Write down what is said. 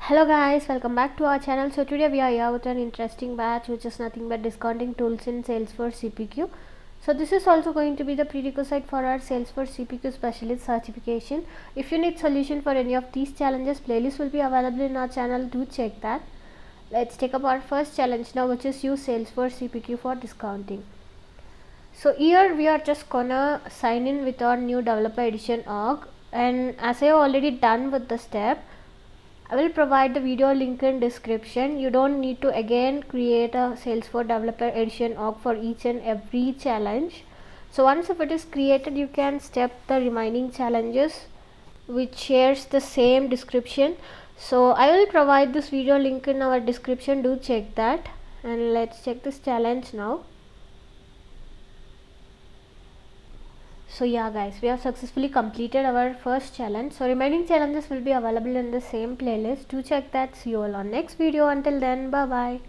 Hello guys, welcome back to our channel. So today we are here with an interesting batch which is nothing but discounting tools in Salesforce CPQ. So this is also going to be the prerequisite for our Salesforce CPQ specialist certification. If you need solution for any of these challenges, playlist will be available in our channel. Do check that. Let's take up our first challenge now, which is use Salesforce CPQ for discounting. So here we are just gonna sign in with our new developer edition org, and as I have already done with the step, I will provide the video link in description. You don't need to again create a Salesforce developer edition org for each and every challenge. So once if it is created, you can step the remaining challenges which shares the same description. So I will provide this video link in our description. Do check that, and let's check this challenge now. So yeah guys, we have successfully completed our first challenge. So remaining challenges will be available in the same playlist. Do check that. See you all on next video. Until then, bye bye.